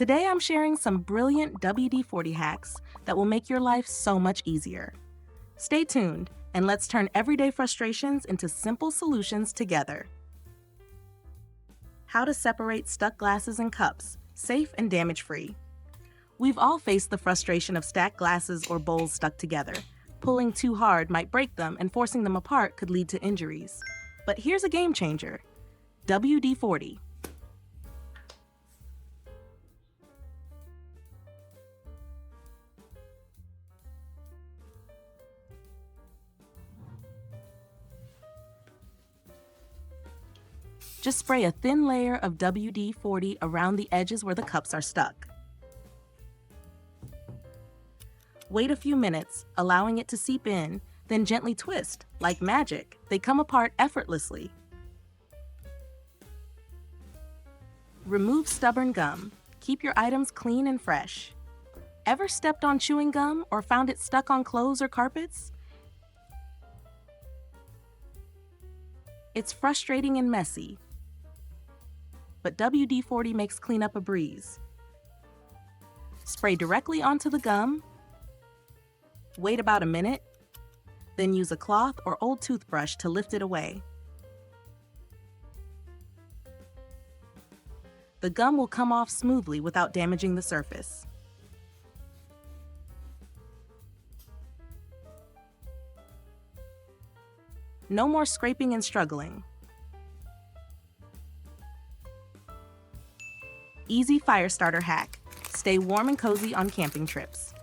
Today I'm sharing some brilliant WD-40 hacks that will make your life so much easier. Stay tuned, and let's turn everyday frustrations into simple solutions together. How to separate stuck glasses and cups, safe and damage-free. We've all faced the frustration of stacked glasses or bowls stuck together. Pulling too hard might break them, and forcing them apart could lead to injuries. But here's a game changer: WD-40. Just spray a thin layer of WD-40 around the edges where the cups are stuck. Wait a few minutes, allowing it to seep in, then gently twist. Like magic, they come apart effortlessly. Remove stubborn gum. Keep your items clean and fresh. Ever stepped on chewing gum or found it stuck on clothes or carpets? It's frustrating and messy, but WD-40 makes cleanup a breeze. Spray directly onto the gum, wait about a minute, then use a cloth or old toothbrush to lift it away. The gum will come off smoothly without damaging the surface. No more scraping and struggling. Easy fire starter hack. Stay warm and cozy on camping trips.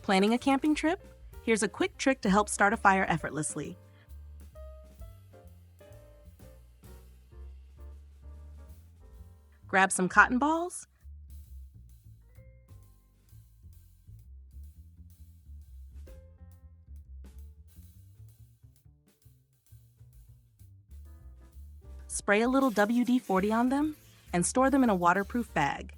Planning a camping trip? Here's a quick trick to help start a fire effortlessly. Grab some cotton balls, spray a little WD-40 on them, and store them in a waterproof bag.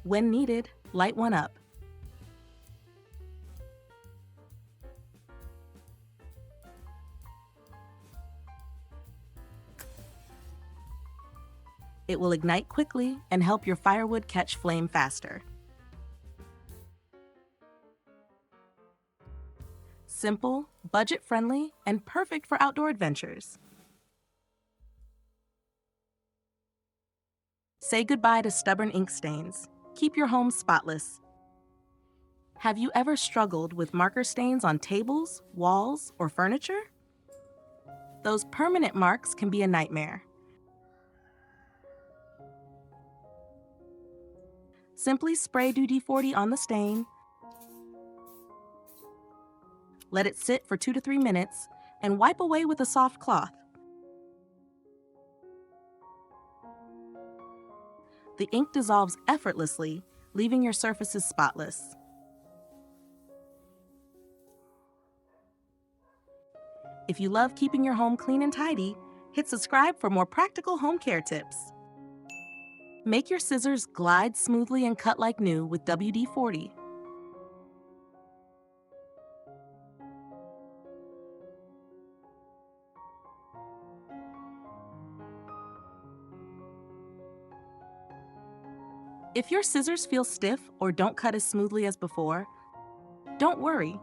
When needed, light one up. It will ignite quickly and help your firewood catch flame faster. Simple, budget-friendly, and perfect for outdoor adventures. Say goodbye to stubborn ink stains. Keep your home spotless. Have you ever struggled with marker stains on tables, walls, or furniture? Those permanent marks can be a nightmare. Simply spray WD-40 on the stain, let it sit for 2 to 3 minutes, and wipe away with a soft cloth. The ink dissolves effortlessly, leaving your surfaces spotless. If you love keeping your home clean and tidy, hit subscribe for more practical home care tips. Make your scissors glide smoothly and cut like new with WD-40. If your scissors feel stiff or don't cut as smoothly as before, don't worry.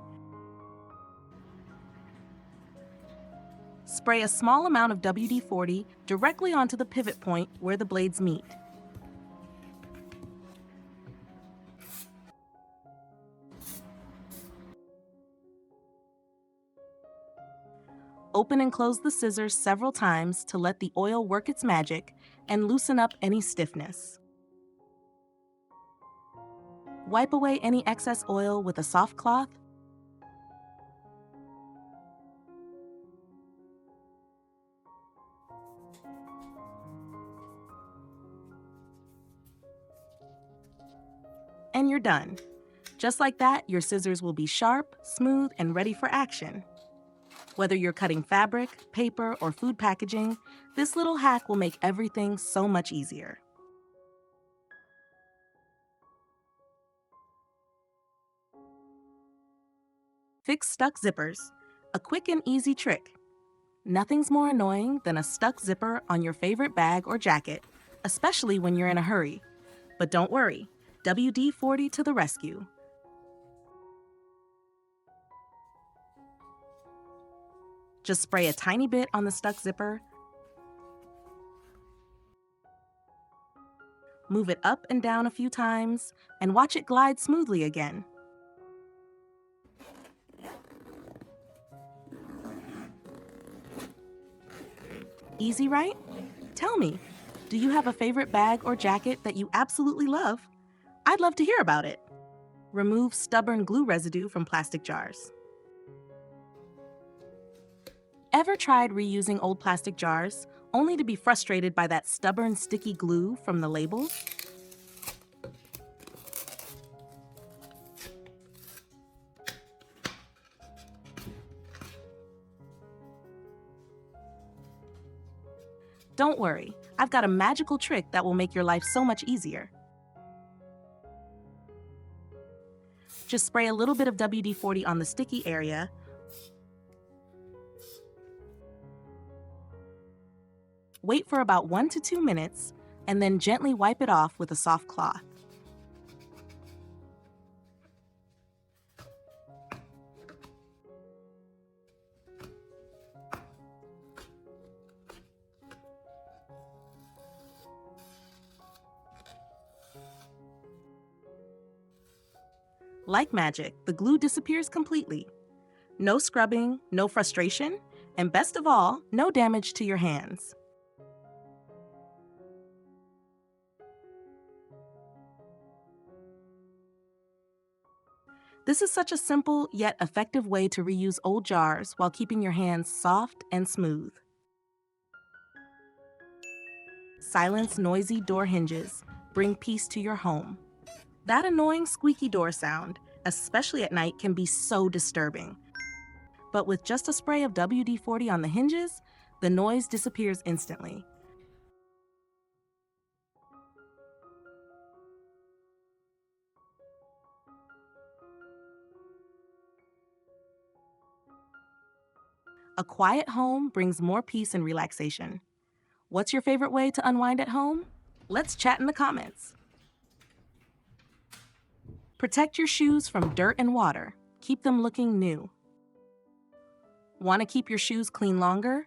Spray a small amount of WD-40 directly onto the pivot point where the blades meet. Open and close the scissors several times to let the oil work its magic and loosen up any stiffness. Wipe away any excess oil with a soft cloth. And you're done. Just like that, your scissors will be sharp, smooth, and ready for action. Whether you're cutting fabric, paper, or food packaging, this little hack will make everything so much easier. Fix stuck zippers. A quick and easy trick. Nothing's more annoying than a stuck zipper on your favorite bag or jacket, especially when you're in a hurry. But don't worry, WD-40 to the rescue. Just spray a tiny bit on the stuck zipper, move it up and down a few times, and watch it glide smoothly again. Easy, right? Tell me, do you have a favorite bag or jacket that you absolutely love? I'd love to hear about it. Remove stubborn glue residue from plastic jars. Ever tried reusing old plastic jars, only to be frustrated by that stubborn, sticky glue from the labels? Don't worry, I've got a magical trick that will make your life so much easier. Just spray a little bit of WD-40 on the sticky area, wait for about 1 to 2 minutes, and then gently wipe it off with a soft cloth. Like magic, the glue disappears completely. No scrubbing, no frustration, and best of all, no damage to your hands. This is such a simple yet effective way to reuse old jars while keeping your hands soft and smooth. Silence noisy door hinges. Bring peace to your home. That annoying squeaky door sound, especially at night, can be so disturbing. But with just a spray of WD-40 on the hinges, the noise disappears instantly. A quiet home brings more peace and relaxation. What's your favorite way to unwind at home? Let's chat in the comments. Protect your shoes from dirt and water. Keep them looking new. Want to keep your shoes clean longer?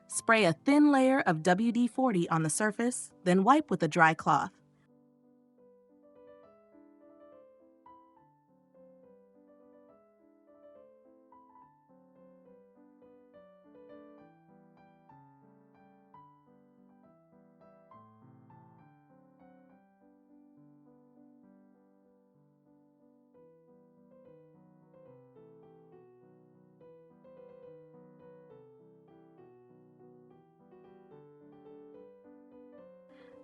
Spray a thin layer of WD-40 on the surface, then wipe with a dry cloth.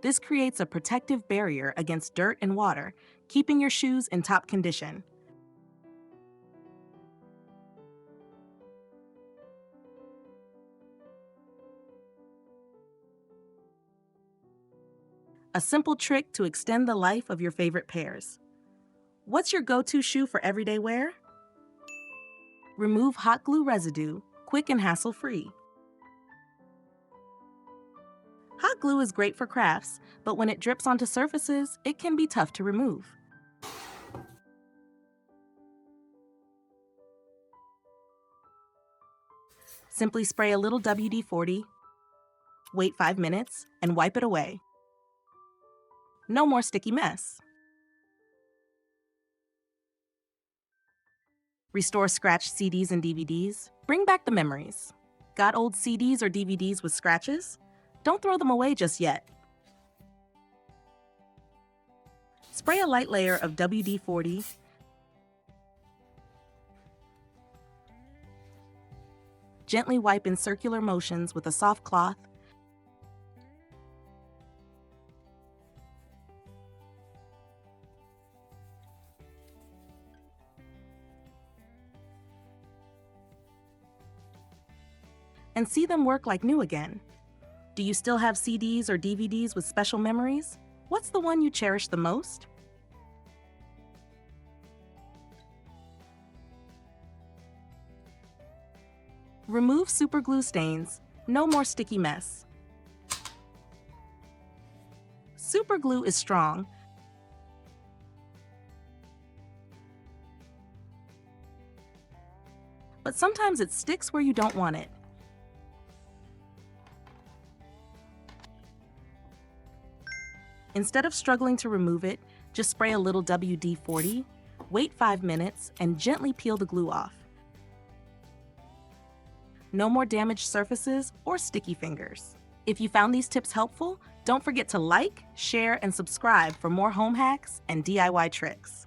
This creates a protective barrier against dirt and water, keeping your shoes in top condition. A simple trick to extend the life of your favorite pairs. What's your go-to shoe for everyday wear? Remove hot glue residue, quick and hassle-free. Hot glue is great for crafts, but when it drips onto surfaces, it can be tough to remove. Simply spray a little WD-40, wait 5 minutes, and wipe it away. No more sticky mess. Restore scratched CDs and DVDs. Bring back the memories. Got old CDs or DVDs with scratches? Don't throw them away just yet. Spray a light layer of WD-40. Gently wipe in circular motions with a soft cloth. And see them work like new again. Do you still have CDs or DVDs with special memories? What's the one you cherish the most? Remove superglue stains. No more sticky mess. Superglue is strong, but sometimes it sticks where you don't want it. Instead of struggling to remove it, just spray a little WD-40, wait 5 minutes, and gently peel the glue off. No more damaged surfaces or sticky fingers. If you found these tips helpful, don't forget to like, share, and subscribe for more home hacks and DIY tricks.